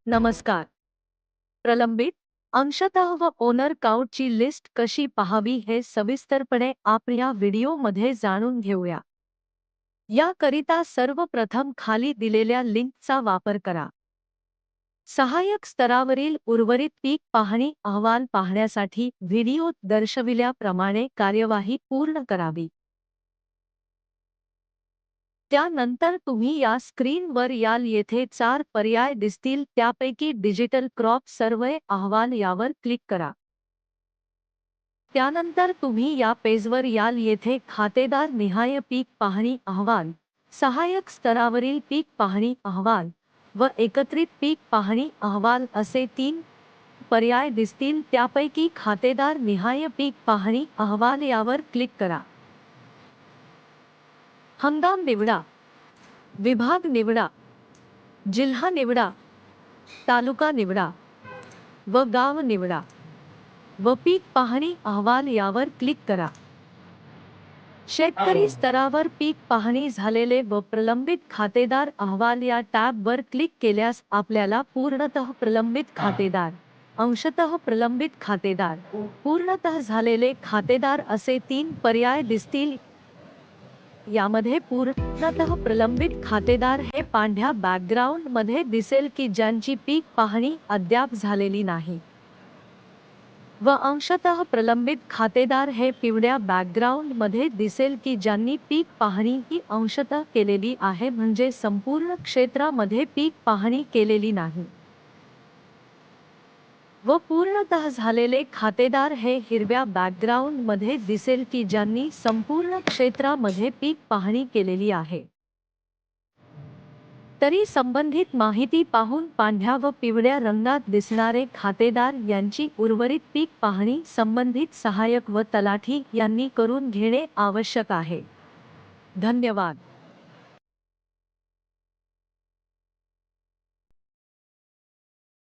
नमस्कार. प्रलंबित, अंशतः व ओनर काउटची लिस्ट कशी पाहावी हे सविस्तरपणे आपण या व्हिडिओमध्ये जाणून घेऊया. याकरिता सर्वप्रथम खाली दिलेल्या लिंकचा वापर करा. सहाय्यक स्तरावरील उर्वरित पीक पाहणी अहवाल पाहण्यासाठी व्हिडिओत दर्शविल्याप्रमाणे कार्यवाही पूर्ण करावी. त्यानंतर तुम्ही या स्क्रीनवर याल, येथे 4 पर्याय दिसतील, त्यापैकी डिजिटल क्रॉप सर्व्हे अहवाल यावर क्लिक करा. त्यानंतर तुम्ही या पेजवर याल, येथे खातेदार निहाय पीक पाहणी अहवाल, सहाय्यक स्तरावरील पीक पाहणी अहवाल व एकत्रित पीक पाहणी अहवाल असे 3 पर्याय दिसतील, त्यापैकी खातेदार निहाय पीक पाहणी अहवाल यावर क्लिक करा. हंगाम निवडा, विभाग निवडा, जिल्हा निवडा, तालुका निवडा व गाव निवडा व पीक पाहणी अहवाल यावर क्लिक करा. शेतकरी स्तरावर पीक पाहणी झालेले व प्रलंबित खातेदार अहवाल या टॅबवर क्लिक केल्यास आपल्याला पूर्णतः प्रलंबित खातेदार, अंशतः प्रलंबित खातेदार, पूर्णतः झालेले खातेदार असे 3 पर्याय दिसतील. यामध्ये पूर्णतः प्रलंबित खातेदार हे पांढऱ्या बॅकग्राऊंड मध्ये दिसेल की ज्यांची पीक पाहणी अद्याप झालेली नाही, व अंशतः प्रलंबित खातेदार हे पिवळ्या बॅकग्राऊंड मध्ये दिसेल की ज्यांनी पीक पाहणी ही अंशतः केलेली आहे, म्हणजे संपूर्ण क्षेत्रामध्ये पीक पाहणी केलेली नाही. व पूर्णतः झालेले खातेदार हे हिरव्या बॅकग्राऊंड मध्ये दिसेल की ज्यांनी संपूर्ण क्षेत्रामध्ये पीक पाहणी केलेली आहे. तरी संबंधित माहिती पाहून पांढऱ्या व पिवळ्या रंगात दिसणारे खातेदार यांची उर्वरित पीक पाहणी संबंधित सहाय्यक व तलाठी यांनी करून घेणे आवश्यक आहे. धन्यवाद.